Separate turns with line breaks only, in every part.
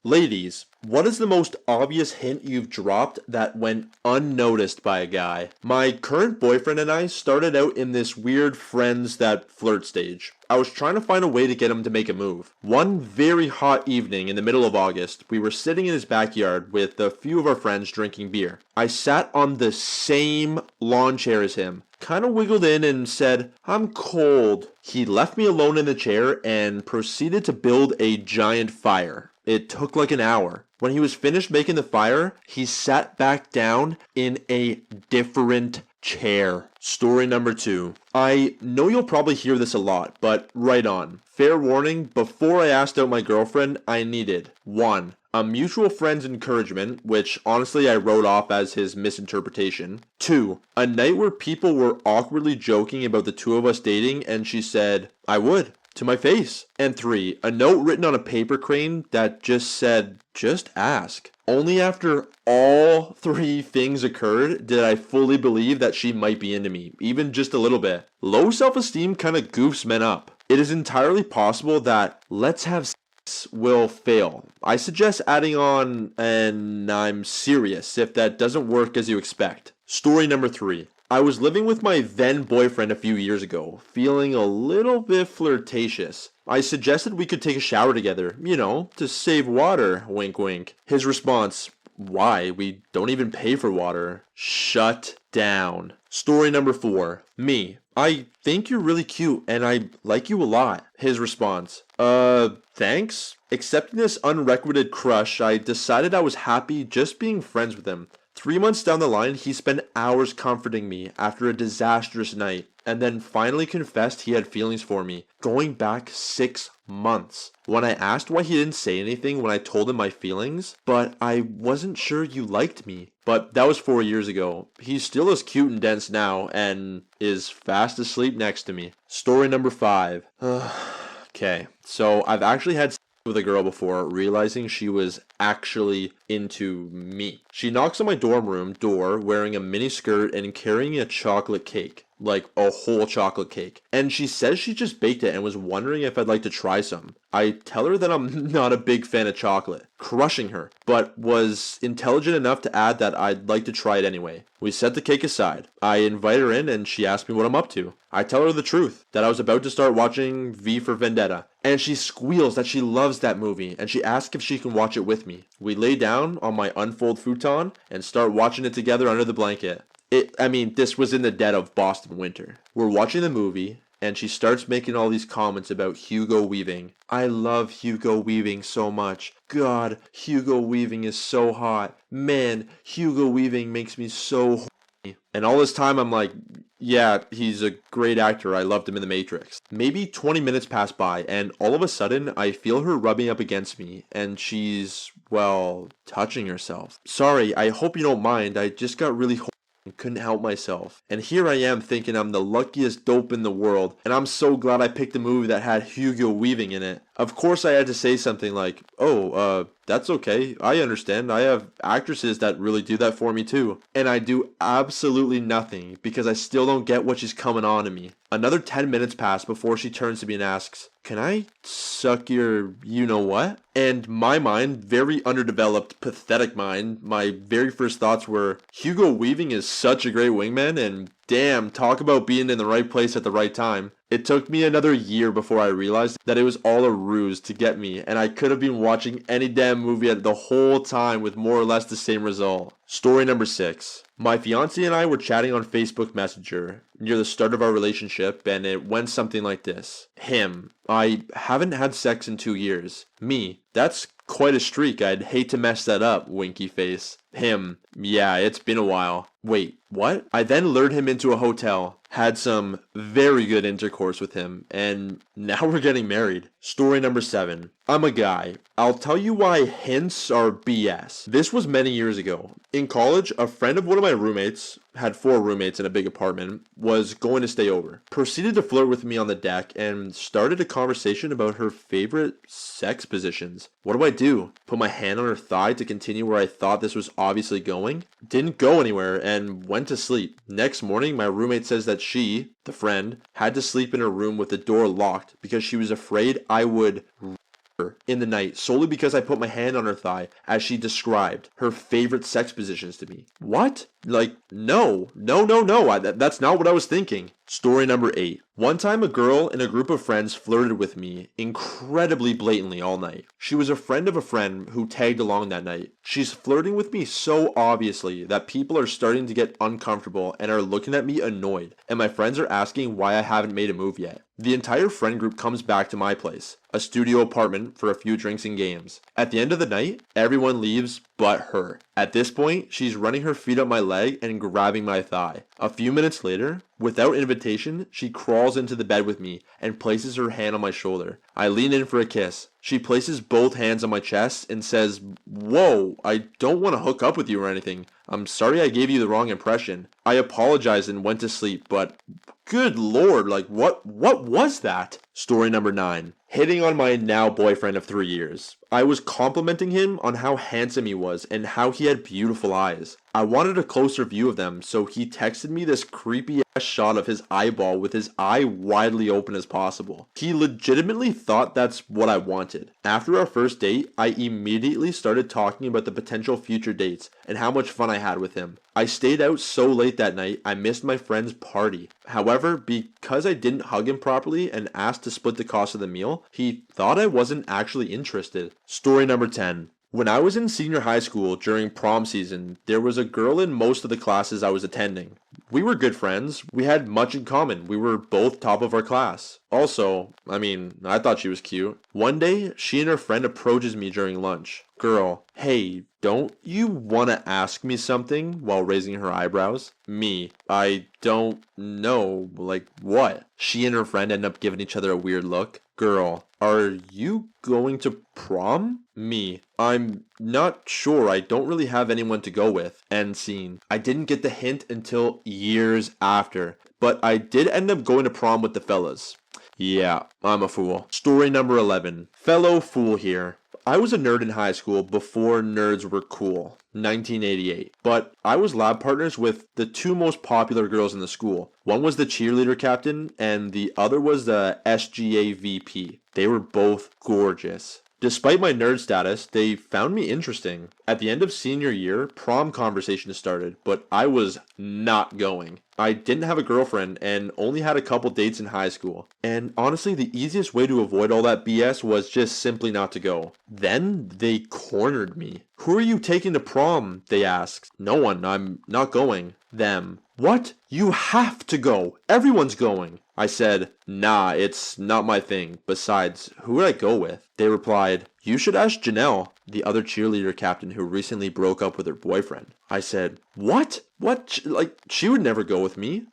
Ladies, what is the most obvious hint you've dropped that went unnoticed by a guy? My current boyfriend and I started out in this weird friends that flirt stage. I was trying to find a way to get him to make a move. One very hot evening in the middle of August, we were sitting in his backyard with a few of our friends drinking beer. I sat on the same lawn chair as him, kind of wiggled in and said, "I'm cold." He left me alone in the chair and proceeded to build a giant fire. It took like an hour. When he was finished making the fire, he sat back down in a different chair. Story number 2. I know you'll probably hear this a lot, but right on. Fair warning, before I asked out my girlfriend, I needed 1. A mutual friend's encouragement, which honestly I wrote off as his misinterpretation. 2. A night where people were awkwardly joking about the two of us dating, and she said, "I would," to my face. And 3. A note written on a paper crane that just said, "Just ask." Only after all 3 things occurred did I fully believe that she might be into me, even just a little bit. Low self-esteem kind of goofs men up. It is entirely possible that "let's have sex" will fail. I suggest adding on "and I'm serious" if that doesn't work as you expect. Story number 3. I was living with my then boyfriend a few years ago, feeling a little bit flirtatious. I suggested we could take a shower together, to save water, wink wink. His response, "Why? We don't even pay for water." Shut down. Story number 4. Me. "I think you're really cute and I like you a lot." His response, Thanks?" Accepting this unrequited crush, I decided I was happy just being friends with him. 3 months down the line, he spent hours comforting me after a disastrous night, and then finally confessed he had feelings for me, going back 6 months. When I asked why he didn't say anything when I told him my feelings, "But I wasn't sure you liked me." But that was 4 years ago. He's still as cute and dense now, and is fast asleep next to me. Story number 5. Okay, so I've actually had with a girl before, realizing she was actually into me. She knocks on my dorm room door wearing a mini skirt and carrying a chocolate cake. Like a whole chocolate cake. And she says she just baked it and was wondering if I'd like to try some. I tell her that I'm not a big fan of chocolate, crushing her, but was intelligent enough to add that I'd like to try it anyway. We set the cake aside. I invite her in and she asks me what I'm up to. I tell her the truth, that I was about to start watching V for Vendetta. And she squeals that she loves that movie and she asks if she can watch it with me. We lay down on my unfold futon and start watching it together under the blanket. This was in the dead of Boston winter. We're watching the movie, and she starts making all these comments about Hugo Weaving. "I love Hugo Weaving so much. God, Hugo Weaving is so hot. Man, Hugo Weaving makes me so horny." And all this time I'm like, yeah, he's a great actor. I loved him in The Matrix. Maybe 20 minutes pass by, and all of a sudden, I feel her rubbing up against me, and she's, touching herself. Sorry, I hope you don't mind. I just got really horny. Couldn't help myself. And here I am thinking I'm the luckiest dope in the world, and I'm so glad I picked a movie that had Hugo Weaving in it. Of course I had to say something like, that's okay. I understand. I have actresses that really do that for me too. And I do absolutely nothing because I still don't get what she's coming on to me. Another 10 minutes pass before she turns to me and asks, "Can I suck your you-know-what?" And my mind, very underdeveloped, pathetic mind, my very first thoughts were, Hugo Weaving is such a great wingman, and damn, talk about being in the right place at the right time. It took me another year before I realized that it was all a ruse to get me, and I could have been watching any damn movie the whole time with more or less the same result. Story number 6. My fiance and I were chatting on Facebook Messenger near the start of our relationship, and it went something like this. Him: "I haven't had sex in 2 years." Me: "That's quite a streak. I'd hate to mess that up," winky face. Him: "Yeah, it's been a while." Wait, what? I then lured him into a hotel, had some very good intercourse with him, and now we're getting married. Story number 7. I'm a guy. I'll tell you why hints are BS. This was many years ago. In college, a friend of one of my roommates, had 4 roommates in a big apartment, was going to stay over. Proceeded to flirt with me on the deck and started a conversation about her favorite sex positions. What do I do? Put my hand on her thigh to continue where I thought this was obviously going? Didn't go anywhere and went to sleep. Next morning, my roommate says that she, the friend, had to sleep in her room with the door locked because she was afraid I would in the night solely because I put my hand on her thigh as she described her favorite sex positions to me. What? Like, no. That's not what I was thinking. Story number 8. One time a girl in a group of friends flirted with me incredibly blatantly all night. She was a friend of a friend who tagged along that night. She's flirting with me so obviously that people are starting to get uncomfortable and are looking at me annoyed, and my friends are asking why I haven't made a move yet. The entire friend group comes back to my place, a studio apartment, for a few drinks and games. At the end of the night, everyone leaves but her. At this point, she's running her feet up my leg and grabbing my thigh. A few minutes later, without invitation, she crawls into the bed with me and places her hand on my shoulder. I lean in for a kiss. She places both hands on my chest and says, "Whoa, I don't want to hook up with you or anything. I'm sorry I gave you the wrong impression." I apologized and went to sleep, but good lord, like what was that? Story number 9. Hitting on my now boyfriend of 3 years. I was complimenting him on how handsome he was and how he had beautiful eyes. I wanted a closer view of them, so he texted me this creepy ass shot of his eyeball with his eye widely open as possible. He legitimately thought that's what I wanted. After our first date, I immediately started talking about the potential future dates and how much fun I had with him. I stayed out so late that night, I missed my friend's party. However, because I didn't hug him properly and asked to split the cost of the meal, he thought I wasn't actually interested. Story number 10. When I was in senior high school during prom season, there was a girl in most of the classes I was attending. We were good friends. We had much in common. We were both top of our class. Also, I thought she was cute. One day, she and her friend approaches me during lunch. Girl, hey, don't you want to ask me something, while raising her eyebrows? Me, I don't know, like what? She and her friend end up giving each other a weird look. Girl, are you going to prom? Me, I'm not sure. I don't really have anyone to go with. End scene. I didn't get the hint until years after, but I did end up going to prom with the fellas. Yeah, I'm a fool. Story number 11. Fellow fool here. I was a nerd in high school before nerds were cool, 1988. But I was lab partners with the two most popular girls in the school. One was the cheerleader captain and the other was the SGA VP. They were both gorgeous. Despite my nerd status, they found me interesting. At the end of senior year, prom conversations started, but I was not going. I didn't have a girlfriend and only had a couple dates in high school. And honestly, the easiest way to avoid all that BS was just simply not to go. Then they cornered me. "Who are you taking to prom?" they asked. "No one, I'm not going." Them. "What? You have to go. Everyone's going." I said, "Nah, it's not my thing. Besides, who would I go with?" They replied, "You should ask Janelle, the other cheerleader captain who recently broke up with her boyfriend." I said, "What? What? She would never go with me."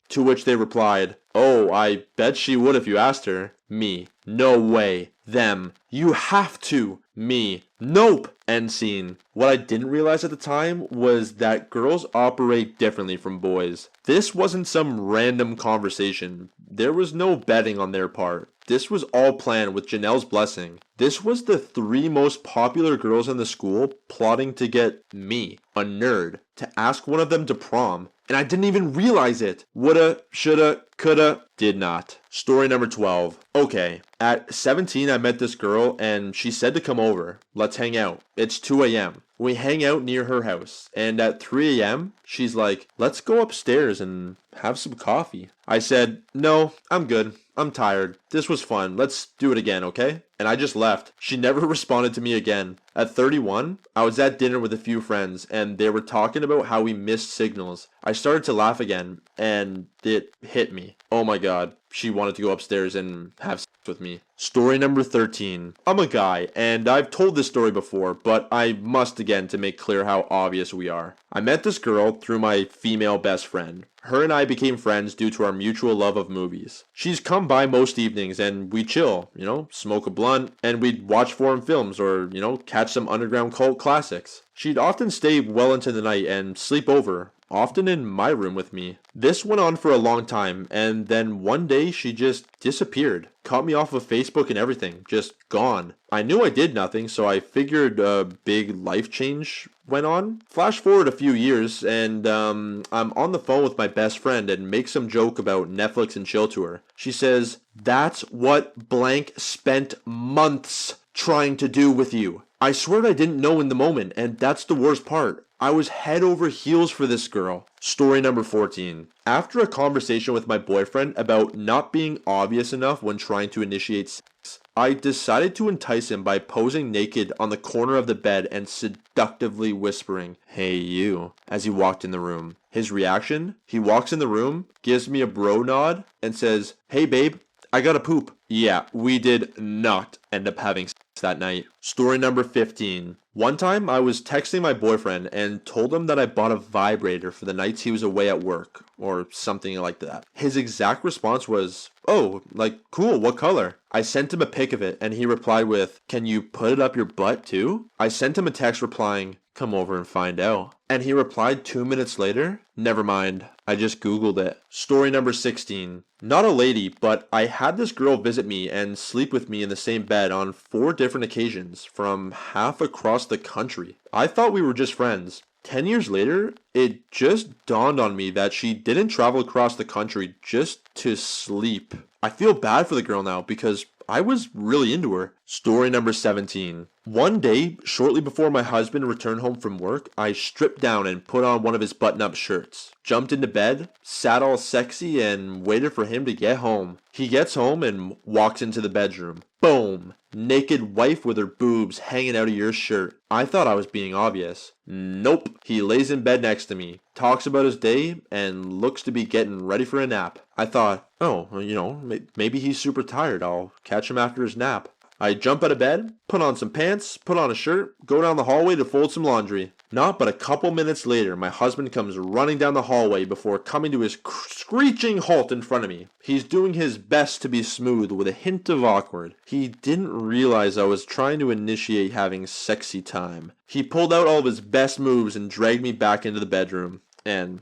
To which they replied, "Oh, I bet she would if you asked her." Me, "No way." Them, "You have to." Me, "Nope." End scene. What I didn't realize at the time was that girls operate differently from boys. This wasn't some random conversation. There was no betting on their part. This was all planned with Janelle's blessing. This was the 3 most popular girls in the school plotting to get me, a nerd, to ask one of them to prom. And I didn't even realize it. Woulda, shoulda, coulda, did not. Story number 12. Okay, at 17 I met this girl and she said to come over. Let's hang out. It's 2 a.m. We hang out near her house, and at 3 a.m., she's like, "Let's go upstairs and have some coffee." I said, "No, I'm good. I'm tired. This was fun. Let's do it again, okay?" And I just left. She never responded to me again. At 31, I was at dinner with a few friends, and they were talking about how we missed signals. I started to laugh again, and it hit me. Oh my god, she wanted to go upstairs and have sex with me. Story number 13. I'm a guy, and I've told this story before, but I must again to make clear how obvious we are. I met this girl through my female best friend. Her and I became friends due to our mutual love of movies. She's come by most evenings and we chill, smoke a blunt, and we'd watch foreign films or, catch some underground cult classics. She'd often stay well into the night and sleep over, often in my room with me. This went on for a long time, and then one day she just disappeared. Caught me off of Facebook and everything, just gone. I knew I did nothing, so I figured a big life change went on. Flash forward a few years, and I'm on the phone with my best friend and make some joke about Netflix and chill to her. She says, "That's what blank spent months trying to do with you? I swear I didn't know in the moment, and that's the worst part. I was head over heels for this girl. Story number 14. After a conversation with my boyfriend about not being obvious enough when trying to initiate sex, I decided to entice him by posing naked on the corner of the bed and seductively whispering, "Hey you," as he walked in the room. His reaction? He walks in the room, gives me a bro nod, and says, "Hey babe, I gotta poop." Yeah, we did not end up having sex that night. Story number 15. One time I was texting my boyfriend and told him that I bought a vibrator for the nights he was away at work, or something like that. His exact response was, "Oh, like, cool, what color?" I sent him a pic of it and he replied with, "Can you put it up your butt too?" I sent him a text replying, "Come over and find out." And he replied 2 minutes later, "Never mind, I just Googled it." Story number 16. Not a lady, but I had this girl visit me and sleep with me in the same bed on 4 different occasions from half across the country. I thought we were just friends. 10 years later, it just dawned on me that she didn't travel across the country just to sleep. I feel bad for the girl now because I was really into her. Story number 17. One day, shortly before my husband returned home from work, I stripped down and put on one of his button-up shirts, jumped into bed, sat all sexy, and waited for him to get home. He gets home and walks into the bedroom. Boom! Naked wife with her boobs hanging out of your shirt. I thought I was being obvious. Nope. He lays in bed next to me, talks about his day, and looks to be getting ready for a nap. I thought, oh, well, maybe he's super tired. I'll catch him after his nap. I jump out of bed, put on some pants, put on a shirt, go down the hallway to fold some laundry. Not but a couple minutes later, my husband comes running down the hallway before coming to his screeching halt in front of me. He's doing his best to be smooth with a hint of awkward. He didn't realize I was trying to initiate having sexy time. He pulled out all of his best moves and dragged me back into the bedroom. And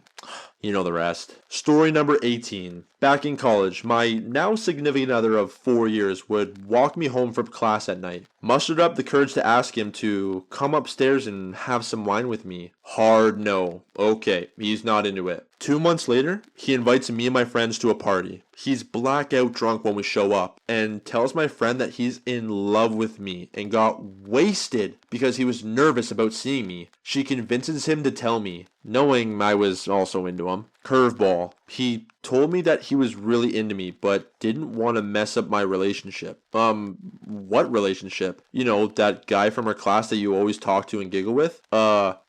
you know the rest. Story number 18. Back in college, my now significant other of 4 years would walk me home from class at night. Mustered up the courage to ask him to come upstairs and have some wine with me. Hard no. Okay, he's not into it. 2 months later, he invites me and my friends to a party. He's blackout drunk when we show up and tells my friend that he's in love with me and got wasted because he was nervous about seeing me. She convinces him to tell me, knowing I was also into him. Curveball. He told me that he was really into me, but didn't want to mess up my relationship. What relationship? You know, that guy from our class that you always talk to and giggle with?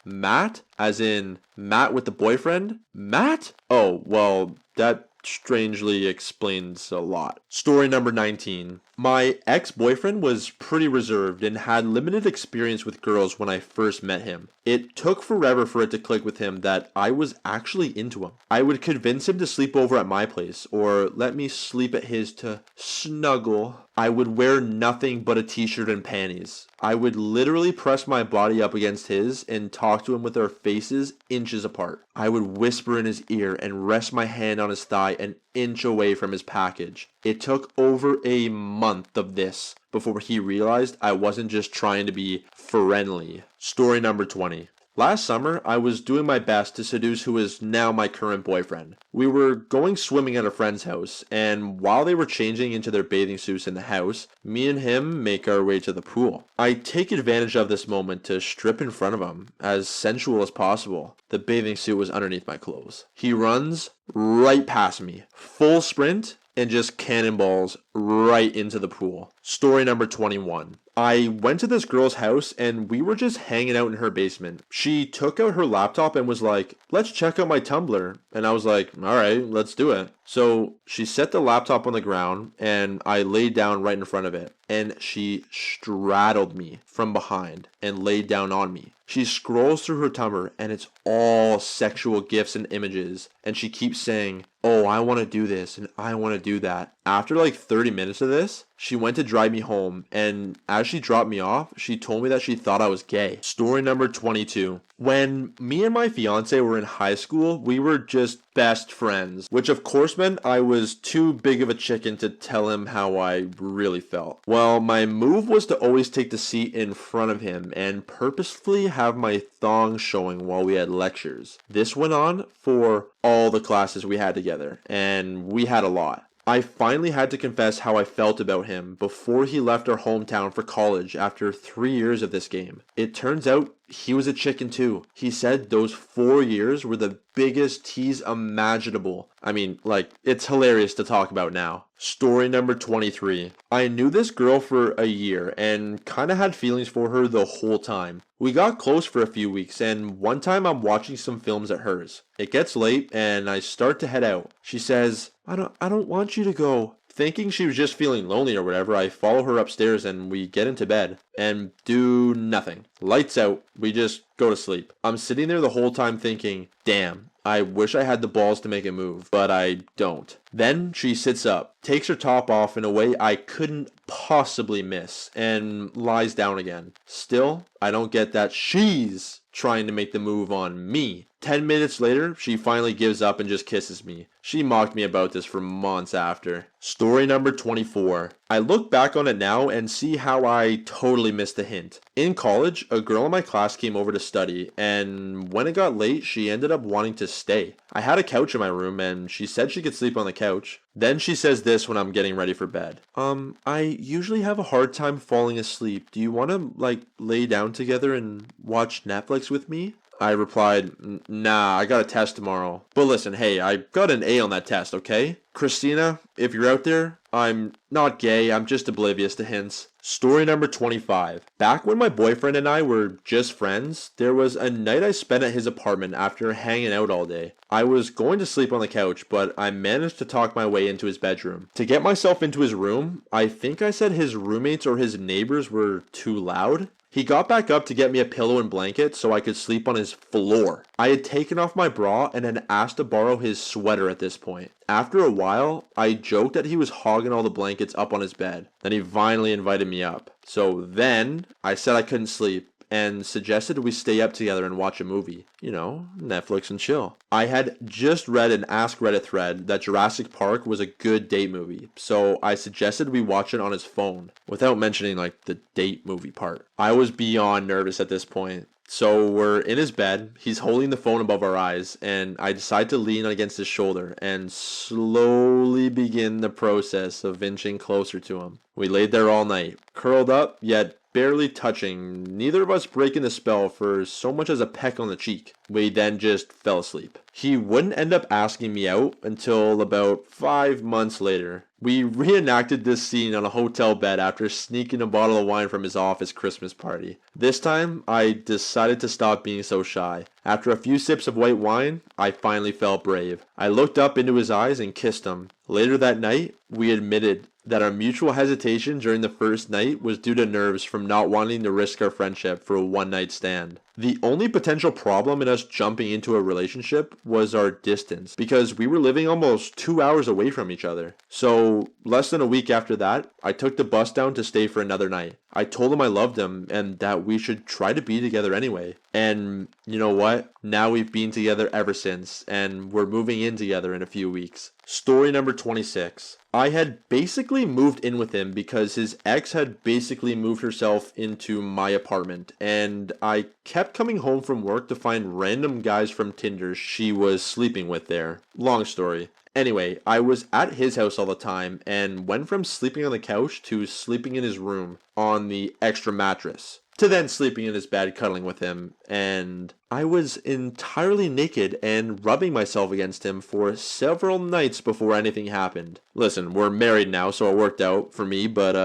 Matt? As in, Matt with the boyfriend? Matt? Oh, well, that strangely explains a lot. Story number 19. My ex-boyfriend was pretty reserved and had limited experience with girls when I first met him. It took forever for it to click with him that I was actually into him. I would convince him to sleep over at my place or let me sleep at his to snuggle. I would wear nothing but a t-shirt and panties. I would literally press my body up against his and talk to him with our faces inches apart. I would whisper in his ear and rest my hand on his thigh an inch away from his package. It took over a month of this before he realized I wasn't just trying to be friendly. Story number 20. Last summer, I was doing my best to seduce who is now my current boyfriend. We were going swimming at a friend's house, and while they were changing into their bathing suits in the house, me and him make our way to the pool. I take advantage of this moment to strip in front of him, as sensual as possible. The bathing suit was underneath my clothes. He runs right past me, full sprint, and just cannonballs right into the pool. Story number 21. I went to this girl's house and we were just hanging out in her basement. She took out her laptop and was like, "Let's check out my Tumblr." And I was like, "All right, let's do it." So she set the laptop on the ground and I laid down right in front of it. And she straddled me from behind and laid down on me. She scrolls through her Tumblr and it's all sexual gifs and images. And she keeps saying, "Oh, I want to do this and I want to do that." After like 30 minutes of this, she went to drive me home, and as she dropped me off, she told me that she thought I was gay. Story number 22. When me and my fiance were in high school, we were just best friends, which of course meant I was too big of a chicken to tell him how I really felt. Well, my move was to always take the seat in front of him and purposefully have my thong showing while we had lectures. This went on for all the classes we had together, and we had a lot. I finally had to confess how I felt about him before he left our hometown for college after 3 years of this game. It turns out he was a chicken too. He said those 4 years were the biggest tease imaginable. I mean, like, it's hilarious to talk about now. Story number 23. I knew this girl for a year and kinda had feelings for her the whole time. We got close for a few weeks, and one time I'm watching some films at hers. It gets late and I start to head out. She says, I don't want you to go. Thinking she was just feeling lonely or whatever, I follow her upstairs and we get into bed and do nothing. Lights out. We just go to sleep. I'm sitting there the whole time thinking, damn, I wish I had the balls to make a move, but I don't. Then she sits up, takes her top off in a way I couldn't possibly miss, and lies down again. Still, I don't get that she's trying to make the move on me. 10 minutes later, she finally gives up and just kisses me. She mocked me about this for months after. Story number 24. I look back on it now and see how I totally missed the hint. In college, a girl in my class came over to study, and when it got late, she ended up wanting to stay. I had a couch in my room, and she said she could sleep on the couch. Then she says this when I'm getting ready for bed. I usually have a hard time falling asleep. Do you want to, lay down together and watch Netflix with me? I replied, nah, I got a test tomorrow. But listen, hey, I got an A on that test, okay? Christina, if you're out there, I'm not gay, I'm just oblivious to hints. Story number 25. Back when my boyfriend and I were just friends, there was a night I spent at his apartment after hanging out all day. I was going to sleep on the couch, but I managed to talk my way into his bedroom. To get myself into his room, I think I said his roommates or his neighbors were too loud. He got back up to get me a pillow and blanket so I could sleep on his floor. I had taken off my bra and had asked to borrow his sweater at this point. After a while, I joked that he was hogging all the blankets up on his bed. Then he finally invited me up. So then, I said I couldn't sleep and suggested we stay up together and watch a movie. You know, Netflix and chill. I had just read an Ask Reddit thread that Jurassic Park was a good date movie, so I suggested we watch it on his phone, without mentioning the date movie part. I was beyond nervous at this point. So we're in his bed, he's holding the phone above our eyes, and I decide to lean against his shoulder and slowly begin the process of inching closer to him. We laid there all night, curled up, yet barely touching, neither of us breaking the spell for so much as a peck on the cheek. We then just fell asleep. He wouldn't end up asking me out until about 5 months later. We reenacted this scene on a hotel bed after sneaking a bottle of wine from his office Christmas party. This time, I decided to stop being so shy. After a few sips of white wine, I finally felt brave. I looked up into his eyes and kissed him. Later that night, we admitted that our mutual hesitation during the first night was due to nerves from not wanting to risk our friendship for a one-night stand. The only potential problem in us jumping into a relationship was our distance, because we were living almost 2 hours away from each other. So, less than a week after that, I took the bus down to stay for another night. I told him I loved him and that we should try to be together anyway. And you know what? Now we've been together ever since, and we're moving in together in a few weeks. Story number 26. I had basically moved in with him because his ex had basically moved herself into my apartment, and I kept coming home from work to find random guys from Tinder she was sleeping with there. Long story. Anyway, I was at his house all the time and went from sleeping on the couch to sleeping in his room on the extra mattress, to then sleeping in his bed cuddling with him, and I was entirely naked and rubbing myself against him for several nights before anything happened. Listen, we're married now, so it worked out for me, but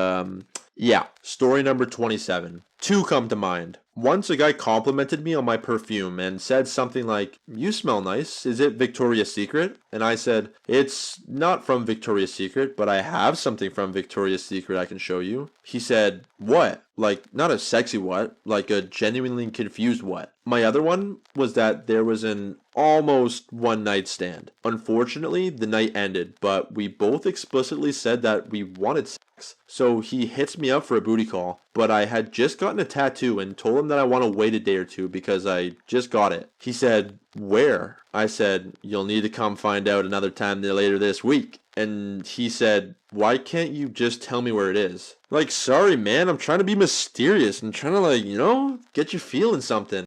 yeah. Story number 27. Two come to mind. Once a guy complimented me on my perfume and said something like, "You smell nice, is it Victoria's Secret?" And I said, "It's not from Victoria's Secret, but I have something from Victoria's Secret I can show you." He said, "What?" Not a sexy what, like a genuinely confused what. My other one was that there was an almost one night stand. Unfortunately, the night ended, but we both explicitly said that we wanted sex. So he hits me up for a booty call, but I had just gotten a tattoo and told him that I want to wait a day or two because I just got it. He said, "Where?" I said, "You'll need to come find out another time later this week." And he said, "Why can't you just tell me where it is?" Sorry man, I'm trying to be mysterious and trying to get you feeling something.